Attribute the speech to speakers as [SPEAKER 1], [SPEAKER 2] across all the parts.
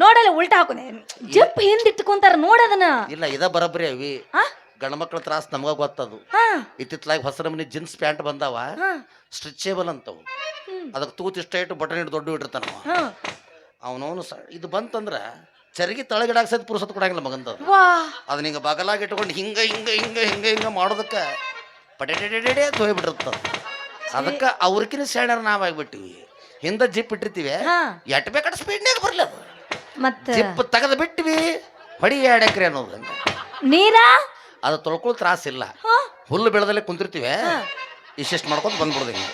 [SPEAKER 1] ನೋಡಲ್ಲ ಉಲ್ಟಾ ಹಾಕೋನೆ ಜಪ್ ಹಿಂದ್ ಇಟ್ಕೊಂತಾರ ನೋಡದನ.
[SPEAKER 2] ಇಲ್ಲ ಇದ ಬರಬ್ರಿ ಅವಿ ಗಂಡ ಮಕ್ಳ ತ್ರಾಸ ನಮಗ ಗೊತ್ತದು. ಇತ್ತಿತ್ಲಾಗಿ ಹೊಸ ನಮನಿ ಜೀನ್ಸ್ ಪ್ಯಾಂಟ್ ಬಂದಾವ ಸ್ಟ್ರೆಚೇಬಲ್ ಅಂತವು. ಅದಕ್ಕೆ ತೂತ್ ಇಷ್ಟ ಇಟ್ಟು ಬಟನ್ ಇಟ್ಟು ದೊಡ್ಡ ಇಟ್ಟಿರ್ತಾನ ಅವನವನು. ಇದು ಬಂತಂದ್ರ ಚರಿಗೆ ತಳಗಿಡಾಕ ಸಹಿತ ಪುರುಸತ್ ಕೊಡಂಗಿಲ್ಲ ಮಗಂದ. ಅದನ್ನ ಹಿಂಗ ಬಗಲಾಗಿ ಇಟ್ಕೊಂಡು ಹಿಂಗ ಹಿಂಗ ಹಿಂಗ ಹಿಂಗ ಹಿಂಗ ಮಾಡೋದಕ್ಕ ಪಟೆಟೆಟೆಟೆ ತೊಯ್ಬಿಟ್ಟಿರ್ತದ. ಅದಕ್ಕೆ ಅವ್ರಕಿನ ಸ್ಟ್ಯಾಂಡರ್ ನಾವಾಗಿಬಿಟ್ಟಿವಿ. ಹಿಂದ ಜಿಪ್ ಇಟ್ಟಿರ್ತೀವಿ ಎಟ್ ಬೇಕಾದ ಸ್ಪೀಡ್ನಾಗ ಬರ್ಲಿ ಅದು. ಜಿಪ್ ತೆಗೆದು ಬಿಟ್ಟಿವಿ ಹೊಡಿ 2 ಎಕರೆ ಅನ್ನೋದು.
[SPEAKER 1] ನೀರ
[SPEAKER 2] ಅದು ತೊಳ್ಕೊಳ್ಳೋ ತ್ರಾಸಿಲ್ಲ. ಹುಲ್ಲು ಬೆಳೆದಲ್ಲೇ ಕುಂತಿರ್ತೀವಿ ಇಷ್ಟಿಷ್ಟು ಮಾಡ್ಕೊಂಡು ಬಂದ್ಬಿಡ್ದು ಹಿಂಗೆ.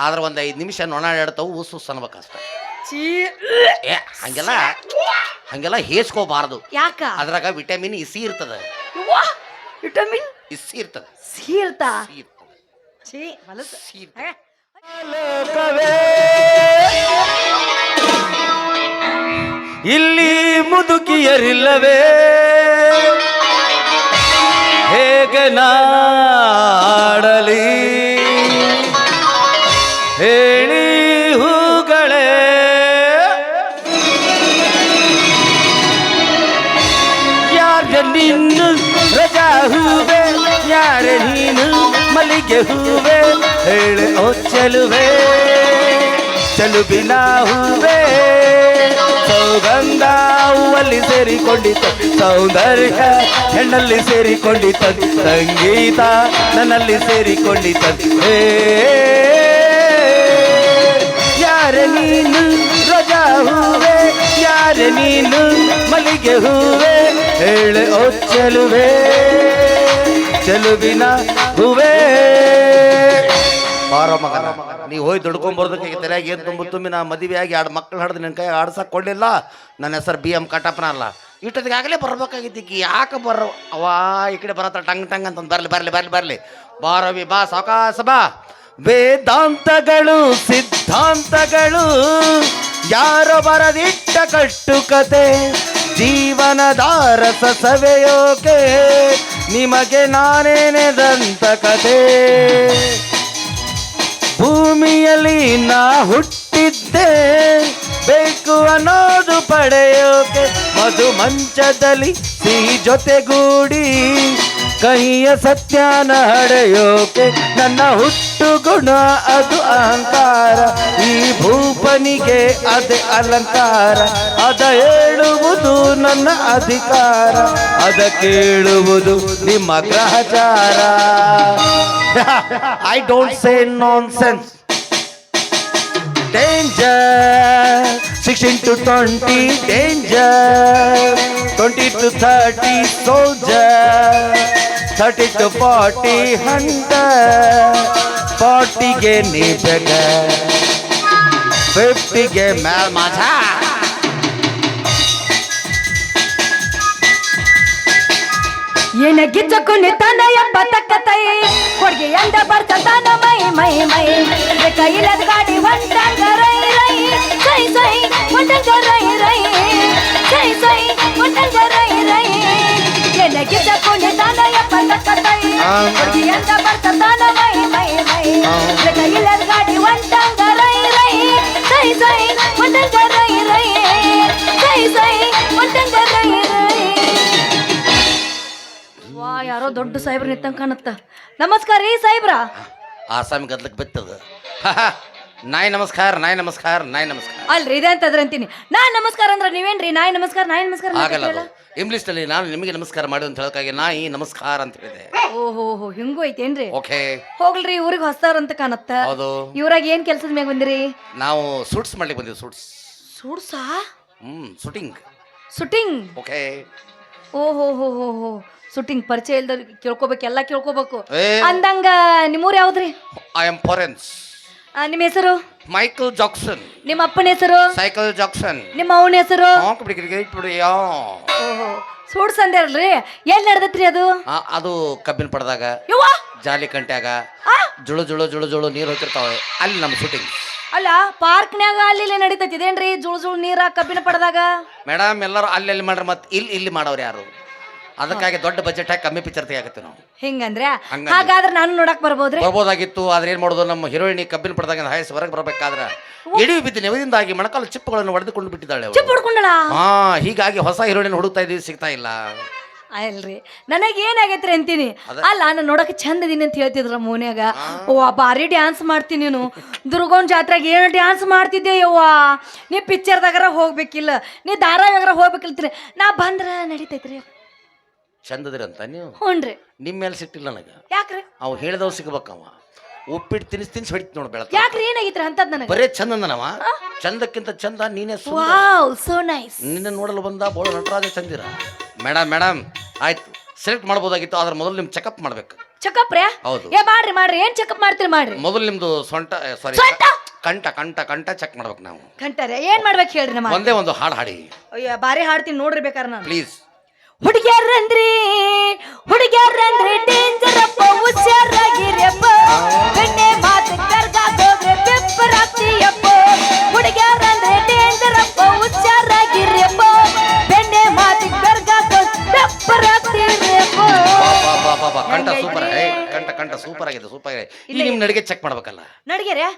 [SPEAKER 2] ಆದ್ರೆ ಒಂದು 5 ನಿಮಿಷ ನೊಣಾಡ್ತಾವು ಉಸು ಅನ್ಬೇಕಷ್ಟ. ಹಂಗೆಲ್ಲ ಹಂಗೆಲ್ಲ ಹೇಸ್ಕೋಬಾರ್ದು.
[SPEAKER 1] ಯಾಕ?
[SPEAKER 2] ಅದ್ರಾಗ ವಿಟಮಿನ್ ಸಿ ಇರ್ತದ.
[SPEAKER 1] ವಿಟಮಿನ್
[SPEAKER 2] ಸಿ ಇರ್ತದ.
[SPEAKER 1] ಸಿ ಇರ್ತಾ
[SPEAKER 3] ಇಲ್ಲಿ ಮುದುಕಿಯರಿಲ್ಲವೇ ಹೇಗೆ ನಾಡಲಿ ಹೇಳಿ ಹೂಗಳೇ ಯಾರ ನೀನು ರಜಾ ಹೂವೆ ಯಾರ ನೀನು ಮಲ್ಲಿಗೆ ಹೂವೆ ಹೇಳಿ ಓ ಚೆಲುವೆ ಚೆಲುಬಿನ ಹೂವೆ ಸೌಗಂಧ ಹೂವಲ್ಲಿ ಸೇರಿಕೊಂಡಿತ ಸೌಂದರ್ಯ ಹೆಣ್ಣಲ್ಲಿ ಸೇರಿಕೊಂಡಿತ ಸಂಗೀತ ನನ್ನಲ್ಲಿ ಸೇರಿಕೊಂಡಿತ ಯಾರ ನೀನು ರೋಜಾ ಹೂವೆ ಯಾರ ನೀನು ಮಲ್ಲಿಗೆ ಹೂವೆ ಹೇಳೆ ಓ ಚೆಲುವೆ ಚೆಲುವಿನ ಹೂವೆ.
[SPEAKER 2] ಬಾರ ಮಗನ ನೀವು ಹೋಗಿ ದುಡ್ಕೊಂಬರ್ದಕ್ಕೆ ತಲೆಯಾಗ ಏನು ತುಂಬಿ ನಾ ಮದುವೆಯಾಗಿ 2 ಮಕ್ಕಳು ಹಡ್ದು ನಿನ್ನ ಕೈ ಆಡ್ಸಕ್ಕೆ ಕೊಡಲಿಲ್ಲ. ನನ್ನ ಹೆಸರು BM ಕಟ್ಟಪ್ಪನ ಅಲ್ಲ. ಇಷ್ಟೊತ್ತಿಗಾಗಲೇ ಬರ್ಬೇಕಾಗಿದ್ದೀಕಿ ಯಾಕೆ ಅವಾ ಈ ಕಡೆ ಬರತ್ತ ಟಂಗ್ ಟಂಗ್ ಅಂತ ಬರ್ಲಿ ಬರ್ಲಿ ಬರ್ಲಿ ಬರ್ಲಿ ಬಾರವಿ ಬಾ ಸಾವಕಾಶ ಬಾ.
[SPEAKER 3] ವೇದಾಂತಗಳು ಸಿದ್ಧಾಂತಗಳು ಯಾರೋ ಬರದಿಟ್ಟ ಕಟ್ಟುಕತೆ ಜೀವನದ ರಸ ಸವೆಯೋಕೆ ನಿಮಗೆ ನಾನೇನೆದಂತ ಕತೆ. ಭೂಮಿಯಲ್ಲಿ ನಾ ಹುಟ್ಟಿದ್ದೆ ಬೇಕು ಅನ್ನೋದು ಪಡೆಯೋಕೆ ಮಧು ಮಂಚದಲ್ಲಿ ಸಿಹಿ ಜೊತೆಗೂಡಿ ಕಹಿಯ ಸತ್ಯನ ಹಡೆಯೋಕೆ ನನ್ನ ಹುಟ್ಟು ಗುಣ ಅದು ಅಹಂಕಾರ ಈ ಭೂಪನಿಗೆ ಅದೇ ಅಲಂಕಾರ ಅದ ಹೇಳುವುದು ನನ್ನ ಅಧಿಕಾರ ಅದ ಕೇಳುವುದು ನಿಮ್ಮ ಗ್ರಹಚಾರ.
[SPEAKER 2] I don't say nonsense.
[SPEAKER 3] Danger 16 to 20 danger 20 to 30 soldier 30 to 40 hunter 40 ಗೆ ನೀ ಬೆಗ 50 ಗೆ ಮೇಲ್ ಮಾಧ.
[SPEAKER 1] ಏನ ಗಿಚ್ಚಕೊಂಡಿ ತನಯ ಬತಕತೈ ಕೊಡ್ಗೆ ಎಂದ ಬರ್ತತಾನ ಮೈ ಮೈ ಮೈ ಕೈಲದ ಗಾಡಿ ಹೊಂಟಂಗ ರೈ ರೈ ಸೈ ಸೈ ಹೊಂಟಂಗ ರೈ ರೈ ಸೈ ಸೈ ಹೊಂಟಂಗ ರೈ ರೈ ಏನ ಗಿಚ್ಚಕೊಂಡಿ ತನಯ ಬತಕತೈ ಕೊಡ್ಗೆ ಎಂದ ಬರ್ತತಾನ ಮೈ ಮೈ ಮೈ ಕೈಲದ ಗಾಡಿ ಹೊಂಟಂಗ ರೈ ರೈ ಸೈ ಸೈ ಹೊಂಟಂಗ ರೈ ರೈ ಸೈ ಸೈ ಹೊಂಟಂಗ ರೈ ರೈ. ವಾ ಯಾರೋ ದೊಡ್ಡ ಸಾಹೇಬ್ರ ನಿಂತಂಗ ಕಾಣುತ್ತ. ನಮಸ್ಕಾರ ರೀ ಸಾಹೇಬ್ರ.
[SPEAKER 2] ಆಸಾಮಿ ಗದ್ಲಕ್ಕೆ ಬಿತ್ತದ. ನಾಯಿ ನಮಸ್ಕಾರ ನಾಯಿ ನಮಸ್ಕಾರ ನಾಯಿ ನಮಸ್ಕಾರ
[SPEAKER 1] ಅಲ್ರಿ ಇದೆ ಅಂತಂದ್ರೆ ಅಂತೀನಿ. ನಾನ್ ನಮಸ್ಕಾರ ಅಂದ್ರೆ ನೀವೇನ್ರಿ ನಾಯಿ ನಮಸ್ಕಾರ ನಾಯಿ ನಮಸ್ಕಾರ
[SPEAKER 2] ಆಗಲ್ಲ. ಇಂಗ್ಲೀಷ್ನಲ್ಲಿ ನಾನು ನಿಮಗೆ ನಮಸ್ಕಾರ ಮಾಡಿ ಅಂತ ಹೇಳಕ್ಕಾಗಿ ನಾಯಿ ನಮಸ್ಕಾರ ಅಂತ ಹೇಳಿದೆ.
[SPEAKER 1] ಓಹೋ ಹಿಂಗೂ ಐತೇನ್ರಿ?
[SPEAKER 2] ಓಕೆ
[SPEAKER 1] ಹೋಗ್ಲ್ರಿ ಊರಿಗೆ ಹೊಸ್ತಾರ ಅಂತ ಕಾಣತ್ತ.
[SPEAKER 2] ಹೌದು.
[SPEAKER 1] ಇವ್ರಾಗ ಏನ್ ಕೆಲ್ಸದ ಮ್ಯಾಗ ಬಂದಿರಿ?
[SPEAKER 2] ನಾವು ಸೂಟ್ಸ್ ಮಾಡ್ಲಿಕ್ಕೆ ಬಂದಿವಿ.
[SPEAKER 1] ಸೂಟ್ಸಾ?
[SPEAKER 2] ಶೂಟಿಂಗ್.
[SPEAKER 1] ಶೂಟಿಂಗ್.
[SPEAKER 2] ಓಕೆ.
[SPEAKER 1] ಓಹೋ ಶೂಟಿಂಗ್ ಪರಿಚಯ ಇಲ್ದ ಕೇಳ್ಕೊಬೇಕು ಎಲ್ಲ ಕೇಳ್ಕೊಬೇಕು ಅಂದಂಗ. ನಿಮ್ಮೂರ್ ಯಾವ್ದ್ರಿ?
[SPEAKER 2] I am foreigns.
[SPEAKER 1] ನಿಮ್ಮ ಹೆಸರು?
[SPEAKER 2] Michael Jackson.
[SPEAKER 1] ನಿಮ್ಮ ಅಪ್ಪನ ಹೆಸರು?
[SPEAKER 2] Cycle Jackson.
[SPEAKER 1] ನಿಮ್ಮ ಅವನ ಹೆಸರು?
[SPEAKER 2] ಓಹೋ
[SPEAKER 1] ಸೂಟ್ಸ್ ಅಂದ್ರಲ್ರಿ ಎಲ್ಲಿ ನಡೆದತ್ರಿ ಅದು?
[SPEAKER 2] ಅದು ಕಬ್ಬಿನ ಪಡೆದಾಗ ಜಾಲಿ ಕಂಟ್ಯಾಗ ಜುಳು ಜುಳು ಜುಳು ಜುಳು ನೀರು ಹೋಗ್ತಿರ್ತಾವೆ ಅಲ್ಲಿ ನಮ್ಮ ಶೂಟಿಂಗ್.
[SPEAKER 1] ಅಲ್ಲ ಪಾರ್ಕ್ನ್ಯಾಗ ಅಲ್ಲಿ ನಡೀತೈತಿ ಇದೇನ್ರಿ ಜುಳು ಜುಳು ನೀರ ಕಬ್ಬಿನ ಪಡೆದಾಗ?
[SPEAKER 2] ಮೇಡಮ್ ಎಲ್ಲರೂ ಅಲ್ಲಿ ಮಾಡ್ರಿ ಮತ್ತೆ ಇಲ್ಲಿ ಮಾಡವ್ರು ಯಾರು? ಅದಕ್ಕಾಗಿ ದೊಡ್ಡ ಬಜೆಟ್ ಹಾಕಿ ಕಮ್ಮಿ ಪಿಕ್ಚರ್ ತೆಗಿಯಾಕತ್ತೀವಿ ನಾವು.
[SPEAKER 1] ಹಿಂಗಂದ್ರೆ
[SPEAKER 2] ಹಂಗಂದ್ರೆ.
[SPEAKER 1] ಹಾಗಾದ್ರೆ ನಾನು ನೋಡಕ್ ಬರ್ಬೋದ್ರಿ?
[SPEAKER 2] ಬರ್ಬೋದಾಗಿತ್ತು, ಆದ್ರೆ ಏನ್ ಮಾಡೋದು, ನಮ್ಮ ಹೀರೋಯಿನಿ ಕಬ್ಬಿನ ಪಡೆದಾಗ ಹಾಯಸ್ ಹೊರಗೆ ಬರ್ಬೇಕಾದ್ರೆ ಎಡಿ ಬಿದ್ದು ನೆವದಿಂದಾಗಿ ಮೊಣಕಾಲು ಚಿಪ್ಪುಗಳನ್ನು ಹೊಡೆದುಕೊಂಡು ಬಿಟ್ಟಿದ್ದಾಳೆ ಅವಳು.
[SPEAKER 1] ಚಿಪ್ ಹುಡ್ಕೊಂಡಳ?
[SPEAKER 2] ಹಾ, ಹೀಗಾಗಿ ಹೊಸ ಹೀರೋಯಿನ್ ಹುಡುಕ್ತಾ ಇದೀವಿ, ಸಿಗ್ತಾ ಇಲ್ಲ.
[SPEAKER 1] ಅಲ್ರಿ ನನಗೆ ಏನಾಗೈತ್ರಿ ಅಂತೀನಿ. ಅಲ್ಲ ನಾನು ನೋಡಕ್ ಚಂದ ಇದೀನಿ ಅಂತ ಹೇಳ್ತಿದ್ರ ಮೋನ್ಯಾಗ. ಓ ಬಾರಿ ಡ್ಯಾನ್ಸ್ ಮಾಡ್ತೀನಿ ನೀನು. ದುರ್ಗೋನ್ ಜಾತ್ರೆಗೆ ಏನು ಡ್ಯಾನ್ಸ್ ಮಾಡ್ತಿದ್ದೆ ಯವ್ವ. ನೀ ಪಿಕ್ಚರ್ದಾಗರ ಹೋಗ್ಬೇಕಿಲ್ಲ, ನೀ ಧಾರಾವಾಹಿಗಾರ ಹೋಗ್ಬೇಕಿಲ್ತ್ರಿ. ನಾ ಬಂದ್ರ ನಡೀತೈತ್ರಿ.
[SPEAKER 2] ಚಂದದಿರಂತ ನೀವು?
[SPEAKER 1] ಹ್ಞೂನ್ರಿ.
[SPEAKER 2] ನಿಮ್ಮ ಮೇಲೆ ಸಿಟ್ಟಿಲ್ಲ ನನಗೆ.
[SPEAKER 1] ಯಾಕ್ರಿ?
[SPEAKER 2] ಅವ್ ಹೇಳಿದವ್ ಸಿಗ್ಬೇಕವ. ಉಪ್ಪಿಟ್ಟು ತಿನ್ಸಿ ಹೊಡಿತು ನೋಡ್ ಬೆಳಕ.
[SPEAKER 1] ಯಾಕ್ರಿ ಏನಾಗಿತ್ರಿ ಅಂತದ್ ನನಗೆ?
[SPEAKER 2] ಬರೇ ಚಂದನವ. ಚಂದಕ್ಕಿಂತ ಚಂದ ನೀನೇ.
[SPEAKER 1] Wow so nice.
[SPEAKER 2] ನಿನ್ನ ನೋಡಲು ಬಂದ ಬೋಳ ನಟರಾಜ ಚಂದಿರ. ಮೇಡಮ್ ಆಯ್ತು, ಸೆಲೆಕ್ಟ್ ಮಾಡ್ಬೋದಾಗಿತ್ತು, ಆದ್ರೆ ಮೊದಲು ನಿಮ್ ಚೆಕಪ್ ಮಾಡ್ಬೇಕು.
[SPEAKER 1] ಚೆಕಪ್ ರೀ?
[SPEAKER 2] ಹೌದು.
[SPEAKER 1] ಮಾಡ್ರಿ ಏನ್ ಚೆಕಪ್ ಮಾಡ್ತೀರಿ ಮಾಡ್ರಿ.
[SPEAKER 2] ಮೊದಲು ನಿಮ್ದು ಸೊಂಟ, ಸಾರಿ
[SPEAKER 1] ಸೊಂಟ?
[SPEAKER 2] ಕಂಠ ಚೆಕ್ ಮಾಡ್ಬೇಕು ನಾವು.
[SPEAKER 1] ಕಂಠರೇ ಏನ್ ಮಾಡ್ಬೇಕು ಹೇಳ್ರಿ? ನಮ್ಮ
[SPEAKER 2] ಒಂದೇ ಒಂದು ಹಾಡು ಹಾಡಿ.
[SPEAKER 1] ಅಯ್ಯ ಬಾರಿ ಹಾಡ್ತೀನಿ ನೋಡ್ರಿ ಬೇಕಾರೆ ನಾನು.
[SPEAKER 2] ಪ್ಲೀಸ್.
[SPEAKER 1] ಹುಡುಗ್ಯಾರಂದ್ರಿ ಡೇಂಜರ್ ಅಪ್ಪ, ಹುಷಾರಾಗಿರಪ್ಪ. ಬೆಣ್ಣೆ ಮಾತು ಕರ್ಗಾಕೋದ್ರೆ ಬೆಪ್ಪರಾಗ್ತೀಯಪ್ಪ. ಹುಡುಗ್ಯಾರಂದ್ರೆ ಡೇಂಜರ್ ಅಪ್ಪ, ಹುಷಾರಾಗಿರಪ್ಪ. ಬೆಣ್ಣೆ ಮಾತು ಕರ್ಗಾಕೋದ್ರೆ ಬೆಪ್ಪರಾಗ್ತೀಯಪ್ಪ.
[SPEAKER 2] ಕಂಠ ಸೂಪರ್. ಕಂಠ ಸೂಪರ್ ಆಗಿದೆ, ಸೂಪರ್ ಆಗಿದೆ. ಈಗ ನಿಮ್ ನಡಿಗೆ ಚೆಕ್ ಮಾಡ್ಬೇಕಲ್ಲ.
[SPEAKER 1] ನಡಿಗೆರೆ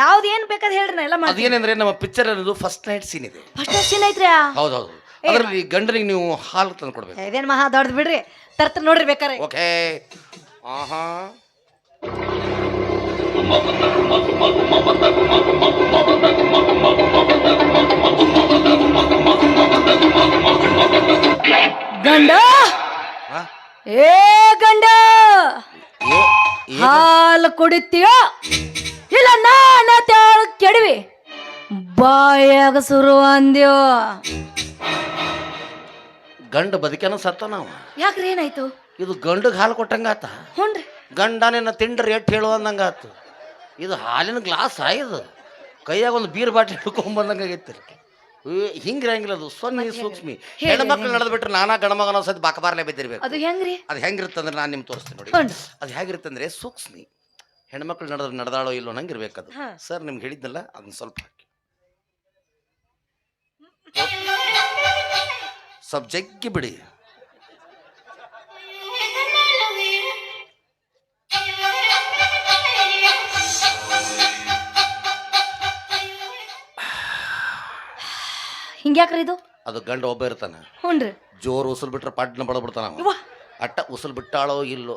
[SPEAKER 1] ಯಾವ್ದು ಏನ್ ಬೇಕಾದ ಹೇಳ್ರಿ, ನಾ ಎಲ್ಲ ಮಾಡಿ.
[SPEAKER 2] ಅದೇನಂದ್ರೆ ನಮ್ಮ ಪಿಕ್ಚರ್ ಅನ್ನೋದು ಫಸ್ಟ್ ನೈಟ್ ಸೀನ್ ಇದೆ.
[SPEAKER 1] ಫಸ್ಟ್ ಸೀನ್ ಐತ್ರಿ?
[SPEAKER 2] ಹೌದೌದು. ಅದ್ರಲ್ಲಿ ಗಂಡನಿಗೆ ನೀವು ಹಾಲು ತಂದು ಕೊಡ್ಬೇಕು.
[SPEAKER 1] ಇದೇನ್ ಮಹಾ ದೊಡ್ಡದು ಬಿಡ್ರಿ, ತರ್ತ ನೋಡ್ರಿ ಬೇಕಾರೆ.
[SPEAKER 2] ಓಕೆ. ಆಹಾ,
[SPEAKER 1] ಗಂಡ
[SPEAKER 2] ಹಾ?
[SPEAKER 1] ಏ ಗಂಡ, ಹಾಲು ಕುಡಿತೀಯೋ ಇಲ್ಲ ನಾನ ತಾಳು ಕೆಡವಿ ಬಾಯಾಗ ಸುರು ಅಂದ್ಯೋ.
[SPEAKER 2] ಗಂಡ ಬದುಕೇನೋ ಸತ್ತ ನಾವು.
[SPEAKER 1] ಯಾಕ್ರಿ ಏನಾಯ್ತು?
[SPEAKER 2] ಇದು ಗಂಡಗೆ ಹಾಲು ಕೊಟ್ಟಂಗಾತ.
[SPEAKER 1] ಹ್ಞೂನ್ರಿ.
[SPEAKER 2] ಗಂಡನೇನ ತಿಂಡ್ರಿ ಎಟ್ಟು ಹೇಳು ಅಂದಂಗಾತು. ಇದು ಹಾಲಿನ ಗ್ಲಾಸ್ ಇದು ಕೈಯಾಗ ಒಂದು ಬೀರ್ ಬಾಟ್ಲಿ ಹಿಡ್ಕೊಂಬಂದಂಗಾಗೈತಿ. ಹಿಂಗಿರಂಗಿಲ್ಲ, ಅದು ಸೊನ್ನೆ ಸೂಕ್ಷ್ಮಿ. ಹೆಣ್ಮಕ್ಳು ನಡೆದು ಬಿಟ್ರೆ ನಾನಾ ಗಣಮಗನ ಸತಿ ಬಾಕಬಾರ್ಲೆ ಬಿದ್ದಿರ್ಬೇಕು.
[SPEAKER 1] ಅದು ಹೆಂಗ್ರಿ?
[SPEAKER 2] ಅದು ಹೆಂಗಿರುತ್ತಂದ್ರೆ ನಾನು ನಿಮ್ಗೆ ತೋರಿಸ್ತೀನಿ ನೋಡಿ. ಅದು ಹೇಗಿರುತ್ತಂದ್ರೆ ಸೂಕ್ಷ್ಮಿ. ಹೆಣ್ಮಕ್ಳು ನಡೆದಾಳೋ ಇಲ್ಲೋ ನಂಗಿರ್ಬೇಕು ಅದು. ಸರ್ ನಿಮ್ಗೆ ಹೇಳಿದ್ನಲ್ಲ, ಅದನ್ನ ಸ್ವಲ್ಪ ಹಾಕಿ, ಸ್ವಲ್ಪ ಜಗ್ಗಿ ಬಿಡಿ.
[SPEAKER 1] ಹಿಂಗ್ಯಾಕ್ರಿ ಇದು?
[SPEAKER 2] ಅದು ಗಂಡ ಒಬ್ಬ ಇರ್ತಾನ.
[SPEAKER 1] ಹ್ಞೂನ್ರಿ.
[SPEAKER 2] ಜೋರು ಉಸುಲ್ ಬಿಟ್ರೆ ಪಾಟ್ನ ಬಡಬಿಡ್ತಾನ. ಅಟ್ಟ ಉಸುಲ್ ಬಿಟ್ಟಾಳೋ ಇಲ್ಲೋ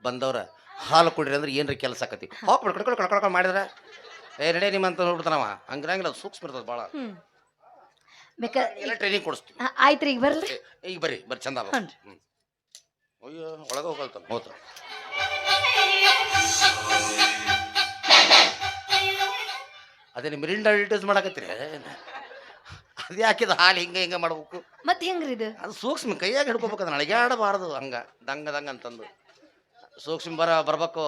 [SPEAKER 2] ಬಂದವ್ರ ಹಾಲು ಕುಡಿರಿ ಅಂದ್ರೆ ಏನ್ರಿ ಕೆಲಸ ಆಕತಿ. ಹೋಗಿ ಕಡ್ಕೊಂಡು ಮಾಡಿದ್ರೆ ನಡೆ ನಿಮ್ಮಂತ ನೋಡ್ಬಿಡ್ತಾನವ. ಹಂಗಿರಂಗಿಲ್ಲ, ಸೂಕ್ಷ್ಮ ಇರ್ತದೆ ಭಾಳ. ಎಲ್ಲ ಟ್ರೈನಿಂಗ್ ಕೊಡಿಸ್ತೀವಿ.
[SPEAKER 1] ಆಯ್ತ್ರಿ, ಈಗ ಬರ್ರಿ.
[SPEAKER 2] ಈಗ ಬರ್ರಿ ಚಂದ. ಅಯ್ಯೋ ಒಳಗೆ ಹೋಗಲ್ತಾನ ಹೋತ. ಅದೇ ನಿಮ್ಮ ಮಿರಿಂಡ ಅಡ್ವರ್ಟೈಸ್ ಮಾಡಕತ್ತೀರಿ. ಅದೇ ಹಾಕಿದ ಹಾಲು ಹಿಂಗೆ ಮಾಡ್ಬೇಕು.
[SPEAKER 1] ಮತ್ತೆ ಹೆಂಗ್ರಿ ಇದು?
[SPEAKER 2] ಅದು ಸೂಕ್ಷ್ಮ ಕೈಯಾಗ ಹಿಡ್ಕೋಬೇಕು. ಅದನ್ನ ಅಳಗ್ಯಾಡಬಾರ್ದು ಹಂಗ ದಂಗ ಅಂತಂದು. ಸೂಕ್ಷ್ಮ ಬರ್ಬೇಕು.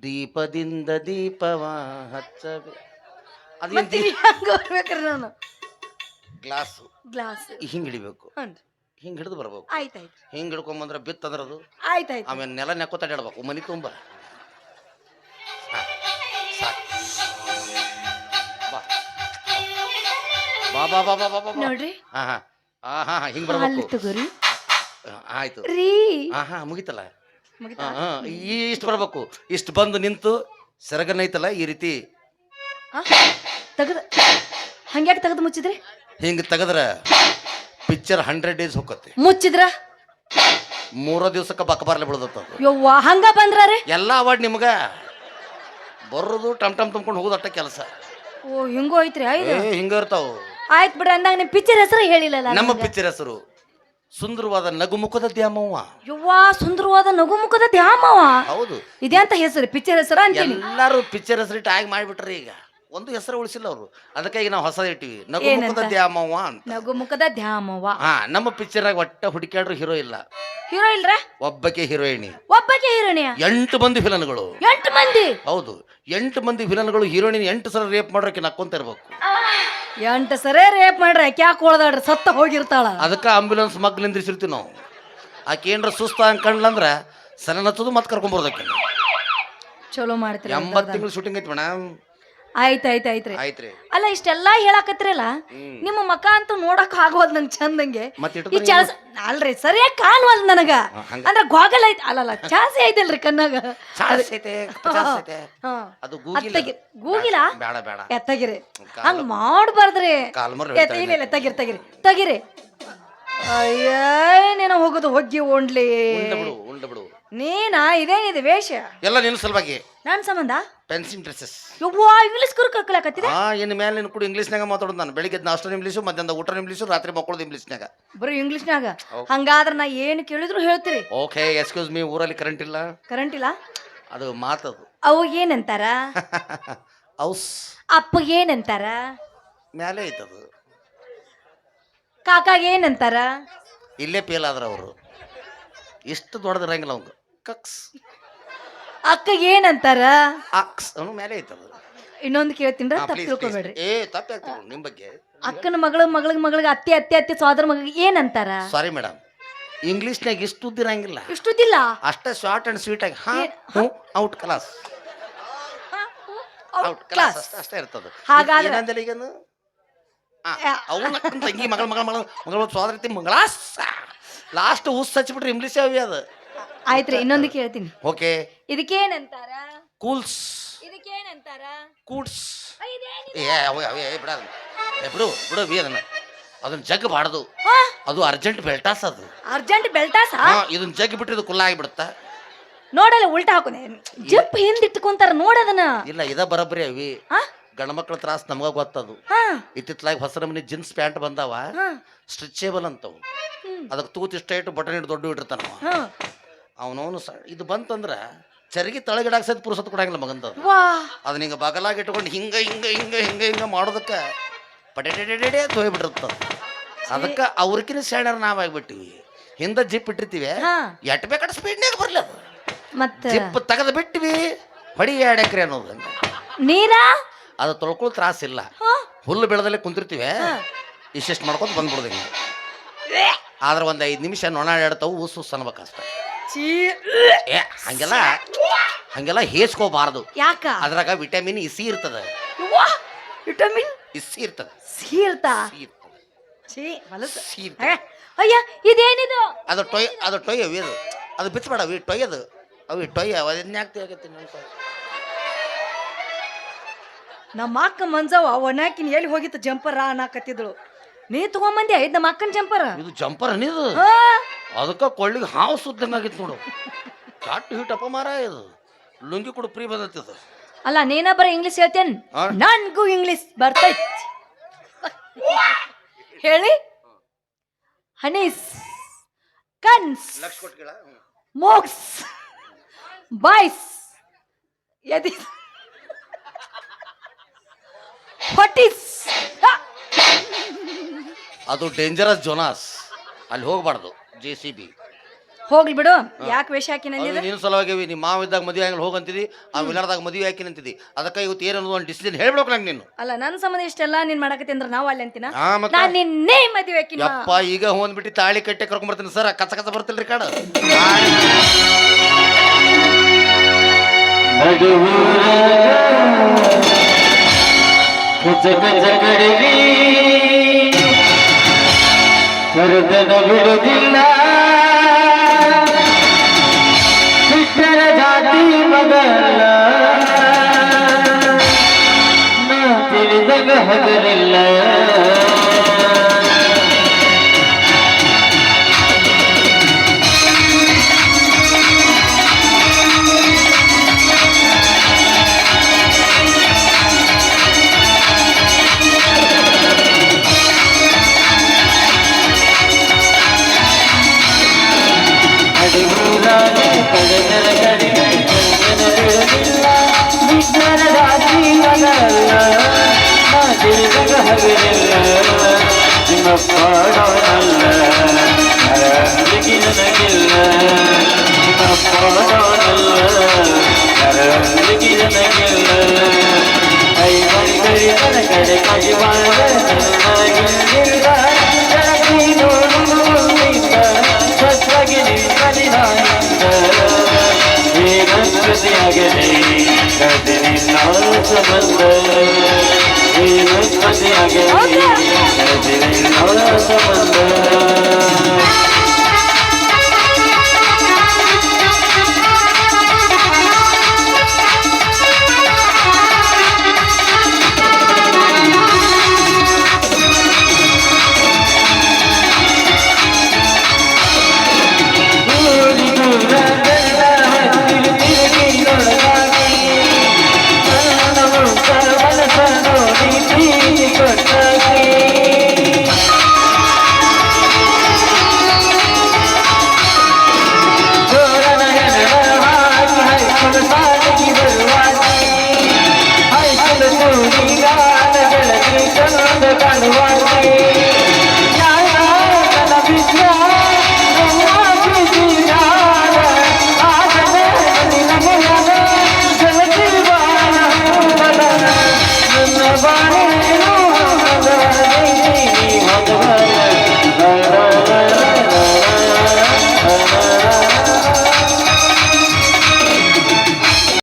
[SPEAKER 2] ದೀಪದಿಂದ ದೀಪವ ಹಚ್ಚಬೇ. ಅದೇನ್
[SPEAKER 1] ಬರ್ಬೇಕ್ರಿ ನಾನು?
[SPEAKER 2] ಗ್ಲಾಸ್ ಹಿಂಗ್ ಹಿಡಿಬೇಕು. ಹಿಂಗ್ ಹಿಡಿದು ಬರ್ಬೇಕು.
[SPEAKER 1] ಆಯ್ತಾಯ್ತು.
[SPEAKER 2] ಹಿಂಗ್ ಹಿಡ್ಕೊಂಬಂದ್ರೆ ಬಿತ್ತಂದ್ರದು.
[SPEAKER 1] ಆಯ್ತಾಯ್ತು.
[SPEAKER 2] ಆಮೇಲೆ ನೆಲ ನೆಕ್ಕೋತ ಅಡ್ಯಾಡ್ಬೇಕು ಮನಿ ತುಂಬ.
[SPEAKER 1] ನೋಡ್ರಿ.
[SPEAKER 2] ಹಿಂಗ್ ಬರ್ಬೇಕು. ಆಯ್ತು. ಮುಗಿತಲ್ಲ. ಇಷ್ಟು ಬರ್ಬೇಕು. ಇಷ್ಟು ಬಂದು ನಿಂತು ಸೆರಗನೈತಲ್ಲ ಈ ರೀತಿ
[SPEAKER 1] ತೆಗದ ಹಂಗ್ಯಾಕೆ ತೆಗೆದು ಮುಚ್ಚಿದ್ರಿ?
[SPEAKER 2] ಹಿಂಗ ತೆಗದ್ರ ಪಿಕ್ಚರ್ 100 days ಹೋಗತ್ತೆ.
[SPEAKER 1] ಮುಚ್ಚಿದ್ರ
[SPEAKER 2] 3 ದಿವಸಕ್ಕೆ ಬಕಬಾರ್ಲೆ ಬಿಡದತ್ತ.
[SPEAKER 1] ಯವ್ವ ಹಂಗ ಬಂದ್ರಾರೆ
[SPEAKER 2] ಎಲ್ಲ ಅವಾರ್ಡ್ ನಿಮ್ಗ ಬರೋದು ಟಮ್ ತುಂಬ್ಕೊಂಡು ಹೋಗೋದಟ್ಟ ಕೆಲಸ.
[SPEAKER 1] ಓ ಹಿಂಗೂ ಐತ್ರಿ?
[SPEAKER 2] ಹಿಂಗ ಇರ್ತಾವ.
[SPEAKER 1] ಆಯ್ತು ಬಿಡ್ರಿ. ಅಂದಾಗ ನಿಮ್ ಪಿಕ್ಚರ್ ಹೆಸರು ಹೇಳಿಲ್ಲ.
[SPEAKER 2] ನಮ್ಮ ಪಿಕ್ಚರ್ ಹೆಸರು ಸುಂದರವಾದ ನಗುಮುಖದ ದ್ಯಾಮವ್ವ.
[SPEAKER 1] ಯವ್ವಾ, ಸುಂದರವಾದ ನಗುಮುಖದ ದ್ಯಾಮವ್ವ.
[SPEAKER 2] ಹೌದು.
[SPEAKER 1] ಇದ್ಯಾಂತ ಹೆಸರು? ಪಿಕ್ಚರ್ ಹೆಸರು ಅಂತೀನಿ.
[SPEAKER 2] ಎಲ್ಲಾರು ಪಿಕ್ಚರ್ ಹೆಸರು ಟ್ಯಾಗ್ ಮಾಡಿಬಿಟ್ರಿ. ಈಗ ಒಂದು ಹೆಸರು ಉಳಿಸಿಲ್ಲ ಅವರು. ಅದಕ್ಕಾಗಿ ನಾವು ಹೊಸದ ಇಟ್ಟಿವಿ, ನಗುಮುಖದ ದ್ಯಾಮವ್ವ ಅಂತ.
[SPEAKER 1] ನಗುಮುಖದ ದ್ಯಾಮವ್ವ.
[SPEAKER 2] ನಮ್ಮ ಪಿಕ್ಚರ್ನಾಗ ಒಟ್ಟ ಹುಡುಕ್ಯಾಡ್ರು ಹೀರೋ ಇಲ್ಲ.
[SPEAKER 1] ಹೀರೋ ಇಲ್ರ?
[SPEAKER 2] ಒಬ್ಬಕ್ಕೆ ಹೀರೋಯಿನಿ.
[SPEAKER 1] ಒಬ್ಬಕ್ಕೆ ಹೀರೋಯಿನಿಯ?
[SPEAKER 2] 8 ಮಂದಿ ವಿಲನ್ಗಳು.
[SPEAKER 1] 8 ಮಂದಿ?
[SPEAKER 2] ಹೌದು, 8 ಮಂದಿ ವಿಲನ್ಗಳು. ಹೀರೋಯಿನ್ 8 ಸಲ ರೇಪ್ ಮಾಡ್ರಕ್ಕೆ ನಕ್ಕೊಂತ ಇರ್ಬೇಕು.
[SPEAKER 1] 8 ಸರಿ ರೇಪ್ ಮಾಡ್ರಿ. ಯಾಕೆ ಹೋಳ್ದಾಡ್ರಿ? ಸತ್ತ ಹೋಗಿರ್ತಾಳ.
[SPEAKER 2] ಅದಕ್ಕೆ ಆಂಬ್ಯುಲೆನ್ಸ್ ಮಗ್ಲು ನಿಂದ್ರಿಸಿರ್ತೀವಿ ನಾವು. ಆಕೆ ಏನ್ರ ಸುಸ್ತ ಅನ್ಕಂಡ್ಲಂದ್ರ ಸಲ ನಚ್ಚೋದು ಮತ್ತೆ ಕರ್ಕೊಂಬರ್ದಕ್ಕೆ.
[SPEAKER 1] ಚಲೋ ಮಾಡ್ತೀರಿ.
[SPEAKER 2] 80 ತಿಂಗಳು ಶೂಟಿಂಗ್ ಐತಿ ಮೇಡಮ್.
[SPEAKER 1] ಆಯ್ತ್ರಿ
[SPEAKER 2] ಆಯ್ತ್ರಿ
[SPEAKER 1] ಅಲ್ಲ ಇಷ್ಟೆಲ್ಲಾ ಹೇಳಾಕತ್ರಿಲ್ಲ ನಿಮ್ಮ ಮಕ ಅಂತೂ ನೋಡಕ್ ಆಗೋದ್ ನಂಗೆ ಚಂದಂಗೆ ಈ ಚಾನ್ಸ್ ಅಲ್ರಿ ಸರಿಯಾಗಿ ಕಾಣವಲ್ ನನಗ ಅಂದ್ರ ಗೋಗಲ್ ಐತಿ ಅಲ್ಲಲ್ಲ ಚಾನ್ಸ್ ಐತಲ್ರಿ ಕಣ್ಣಾಗ
[SPEAKER 2] ಅದು
[SPEAKER 1] ಗೂಗಿಲ
[SPEAKER 2] ಬೇಡ ಬೇಡ
[SPEAKER 1] ಎತ್ತಗಿರಿ ಹಂಗ ಮಾಡ್ಬಾರ್ದ್ರಿ ಇಲ್ಲ ತಗಿರಿ ಅಯ್ಯ ನೀನ ಹೋಗೋದು ಹೊಗ್ಗಿ ಓಣ್ಲಿ ನೀನಾ ಇದೇನಿದೆ ವೇಷ
[SPEAKER 2] ಎಲ್ಲ ನಿನ್ನ ಸಲುವಾಗಿ
[SPEAKER 1] ನನ್ ಸಂಬಂಧ
[SPEAKER 2] ಪೆನ್ಸಿಲ್ ಡ್ರೆಸ್ಸಸ್
[SPEAKER 1] ಯವ್ವಾ ಇಂಗ್ಲಿಷ್ ಕರ್ಕಲಾಕತ್ತಿದೆ
[SPEAKER 2] ಇನ್ನು ಮೇಲೆ ನೀನು ಕೂಡ ಇಂಗ್ಲೀಷ್ನಾಗ ಮಾತಾಡೋದು ನಾನು ಬೆಳಿಗ್ಗೆ ನಾಷ್ಟ ಇಂಗ್ಲೀಷು ಮಧ್ಯಾಹ್ನ ಊಟ ಇಂಗ್ಲೀಷು ರಾತ್ರಿ ಮಕ್ಕಳದು ಇಂಗ್ಲೀಷ್ನಾಗ
[SPEAKER 1] ಬರೀ ಇಂಗ್ಲೀಷ್ನಾಗ ಹಂಗಾದ್ರೆ ನಾ ಏನು ಕೇಳಿದ್ರು ಹೇಳ್ತೀರಿ
[SPEAKER 2] ಓಕೆ ಎಕ್ಸ್ಕ್ಯೂಸ್ ಮೀ ಊರಲ್ಲಿ ಕರೆಂಟ್ ಇಲ್ಲ ಅದು ಮಾತದು
[SPEAKER 1] ಅವು ಏನಂತಾರ
[SPEAKER 2] ಔಸ್
[SPEAKER 1] ಅಪ್ಪ ಏನಂತಾರ
[SPEAKER 2] ಮ್ಯಾಲೆ ಐತದು
[SPEAKER 1] ಕಾಕಾಗ ಏನಂತಾರ
[SPEAKER 2] ಇಲ್ಲೇ ಫೇಲ್ ಆದ್ರ ಅವರು ಎಷ್ಟು ದೊಡ್ಡದಿರಂಗಿಲ್ಲ ಅವಂಗ ಕಕ್ಸ್
[SPEAKER 1] ಅಕ್ಕ ಏನಂತಾರ
[SPEAKER 2] ಅಕ್ಸ್ ಅವನು ಮೇಲೆ ಐತದು
[SPEAKER 1] ಇನ್ನೊಂದು ಕೇಳ್ತೀನಿ ತಪ್ಪು ತಿಳ್ಕೊಬೇಡ್ರಿ
[SPEAKER 2] ತಪ್ಪಾಗ್ತೀವಿ ನಿಮ್ ಬಗ್ಗೆ
[SPEAKER 1] ಅಕ್ಕನ ಮಗಳಿಗೆ ಅತ್ತೆ ಸೋದರ ಮಗಳಿಗೆ ಏನಂತಾರ
[SPEAKER 2] ಸಾರಿ ಮೇಡಮ್ ಇಂಗ್ಲಿಷ್ನಾಗ ಇಷ್ಟು ಉದ್ದಿರಂಗಿಲ್ಲ
[SPEAKER 1] ಇಷ್ಟುದಿಲ್ಲ
[SPEAKER 2] ಅಷ್ಟೇ ಶಾರ್ಟ್ ಅಂಡ್ ಸ್ವೀಟ್ ಆಗಿ ಔಟ್ ಕ್ಲಾಸ್ ಅಷ್ಟೇ ಇರ್ತದ ಹಾಗಾದ್ರೆ ಈಗ ಅವನ ತಂಗಿ ಮಗಳ ಸೋದರತಿ ಮಂಗಳಾಸ್ ಲಾಸ್ಟ್ ಉಸ್ ಹಚ್ಬಿಟ್ರಿ ಇಂಗ್ಲಿಷ್ ಅವಿ ಅದು
[SPEAKER 1] ಆಯ್ತ್ರಿ ಇನ್ನೊಂದು ಕೇಳ್ತೀನಿ
[SPEAKER 2] ಓಕೆ
[SPEAKER 1] ಇದಕ್ಕೇನಂತಾರ
[SPEAKER 2] ಕೂಲ್ಸ್
[SPEAKER 1] ಇದಕ್ಕೇನಂತಾರ
[SPEAKER 2] ಕೂಡ್ಸ್ ಬಿಡು ಅದನ್ನ ಅದನ್ನ ಜಗ್ ಬಾಡ್ದು ಅದು ಅರ್ಜೆಂಟ್ ಬೆಲ್ಟಾಸ್ ಅದು
[SPEAKER 1] ಅರ್ಜೆಂಟ್ ಬೆಲ್ಟಾಸ
[SPEAKER 2] ಇದನ್ನ ಜಗ್ ಬಿಟ್ರೆ ಇದು ಕುಲ್ಲ ಆಗಿಬಿಡುತ್ತಾ
[SPEAKER 1] ನೋಡಲ್ಲ ಉಲ್ಟಾ ಹಾಕೋನೆ ಜಪ್ ಹಿಂದಿಟ್ಕೊಂತಾರ ನೋಡದನ
[SPEAKER 2] ಇಲ್ಲ ಇದ ಬರಬ್ರಿ ಅವಿ ಗಂಡ್ಮಕ್ಳ ತ್ರಾಸ ನಮಗ ಗೊತ್ತದು ಇತ್ತಿತ್ಲಾಗಿ ಹೊಸ ನಮನಿ ಜೀನ್ಸ್ ಪ್ಯಾಂಟ್ ಬಂದಾವ ಸ್ಟ್ರೆಚೇಬಲ್ ಅಂತವು ಅದಕ್ಕೆ ತೂತ್ ಇಷ್ಟ ಇಟ್ಟು ಬಟನ್ ಇಟ್ಟು ದೊಡ್ಡ ಇಟ್ಟಿರ್ತಾನ ಅವನವನು ಇದು ಬಂತಂದ್ರ ಚರಗಿ ತಳಗಿಡಾಕ ಸಹಿತ ಪುರುಸತ್ ಕೊಡಂಗಿಲ್ಲ ಮಗಂತದು ಅದನ್ನ ಹಿಂಗ ಬಗಲಾಗಿ ಇಟ್ಕೊಂಡು ಹಿಂಗ ಮಾಡೋದಕ್ಕೆ ಪಟೆಟೆಟೆ ತೋಯ್ಬಿಟ್ಟಿರ್ತದ ಅದಕ್ಕೆ ಅವ್ರಕಿನ ಸ್ಟ್ಯಾಂಡರ್ ನಾವಾಗ್ಬಿಟ್ಟಿವಿ ಹಿಂದ ಜಿಪ್ ಇಟ್ಟಿರ್ತೀವಿ ಎಟ್ ಬೇಕಾದ ಸ್ಪೀಡ್ನಾಗ ಬರ್ಲಿ ಅದು ಜಿಪ್ ತೆಗೆದು ಬಿಟ್ಟಿವಿ ಹೊಡಿ 2 ಎಕರೆ ಅನ್ನೋದು
[SPEAKER 1] ನೀರ
[SPEAKER 2] ಅದು ತೊಳ್ಕೊಳ್ಳೋ ತ್ರಾಸಿಲ್ಲ ಹುಲ್ಲು ಬೆಳೆದಲ್ಲೇ ಕುಂತಿರ್ತೀವಿ ಇಷ್ಟಿಷ್ಟು ಮಾಡ್ಕೊಂಡು ಬಂದ್ಬಿಡ್ದಂಗೆ ಆದ್ರೆ ಒಂದು 5 ನಿಮಿಷ ನೊಣಾಡ್ತಾವು ಊಸು ಅನ್ಬೇಕಷ್ಟ ಹಂಗೆಲ್ಲ ಹೇಸ್ಕೋಬಾರ್ದು
[SPEAKER 1] ಯಾಕ
[SPEAKER 2] ಅದ್ರಾಗ ವಿಟಮಿನ್ ಸಿ ಇರ್ತದ
[SPEAKER 1] ವಿಟಮಿನ್
[SPEAKER 2] ಸಿ ಇರ್ತದ
[SPEAKER 1] ಅಯ್ಯ ಇದೇನಿದು
[SPEAKER 2] ಅದು ಟೊಯ್ ಅವಿ ಅದು ಬಿಚ್ಚಬೇಡ ಅವಿ ಟೊಯ್ ಅವಿ ಟೊಯ್ ಅದನ್ಯಾಗ್ತಿ
[SPEAKER 1] ನಮ್ಮ ಅಕ್ಕ ಮಂಜವ ಒಣಾಕಿನ ಎಲ್ಲಿ ಹೋಗಿತ್ತು ಜಂಪರ್ ಅನ್ನಕತ್ತಿದ್ಳು ನೀ ತಗೊಂಬಂದಿ ಐದ್ ನಮ್ಮ ಅಕ್ಕನ ಜಂಪರ್
[SPEAKER 2] ಇದು ಜಂಪರ್ ಅನ್ನಿದು ಅದಕ್ಕೆ ಕೊಳ್ಳಿಗೆ ಹಾವು ಸುದ್ದಂಗಾಗಿತ್ತು ನೋಡು ಚಾಟ್ ಹಿಟ್ಟಪ್ಪ ಮಾರ ಇದು ಲುಂಗಿ ಕೂಡ ಫ್ರೀ ಬಂದತ್ತಿದು
[SPEAKER 1] ಅಲ್ಲ ನೀನ ಬರ ಇಂಗ್ಲಿಷ್ ಹೇಳ್ತೇನ್ ನನ್ಗೂ ಇಂಗ್ಲಿಷ್ ಬರ್ತೈತಿ ಹೇಳಿ ಹನೀಸ್ ಕನ್ಸ್ ಮೋಕ್ಸ್ ಬಾಯ್ಸ್ ಯದಿ
[SPEAKER 2] ಅದು ಡೇಂಜರಸ್ ಜೋನಾಸ್ ಅಲ್ಲಿ ಹೋಗ್ಬಾರ್ದು JCB
[SPEAKER 1] ಹೋಗ್ಲಿ ಬಿಡು ಯಾಕೆ ವೇಷ ಹಾಕಿ
[SPEAKER 2] ನೀನು ಸಲುವಾಗಿ ನಿಮ್ಮ ಮಾವ ಇದ್ದಾಗ ಮದುವೆ ಆಗಿ ಹೋಗಂತಿದಿ ಆ ವಿಲಾರದಾಗ ಮದುವೆ ಹಾಕಿ ನಿಂತಿದಿ ಅದಕ್ಕೆ ಇವತ್ತು ಏನನ್ನೋದು ಒಂದು ಡಿಸಿಷನ್ ಹೇಳ್ಬೇಕು ನಂಗೆ ನೀನು
[SPEAKER 1] ಅಲ್ಲ ನನ್ನ ಸಂಬಂಧ ಇಷ್ಟೆಲ್ಲ ನೀನ್ ಮಾಡಕತ್ತಿ ಅಂದ್ರೆ ನಾವು ಅಲ್ಲಿ ಅಂತೀನ ನಾನು ನಿನ್ನೆ ಮದುವೆ ಹಾಕಿ
[SPEAKER 2] ಯಪ್ಪ ಈಗ ಹೋಗ್ಬಿಟ್ಟು ತಾಳಿ ಕಟ್ಟೆ ಕರ್ಕೊಂಡ್ ಬರ್ತೀನಿ ಸರ್ ಕಚ್ಚ ಬರ್ತಿಲ್ರಿ ಕಾಡು
[SPEAKER 3] ಬಿಡುವುದಿಲ್ಲ ಬಿಟ್ಟರ ಜಾತಿ ಮಗಲ್ಲ ನಾ ತಿಳಿದಾಗ ಹಗಲಿಲ್ಲ ಸಂಬಂಧ ಏನು ಮದುವೆಯಾಗಿ ಸಂಬಂಧ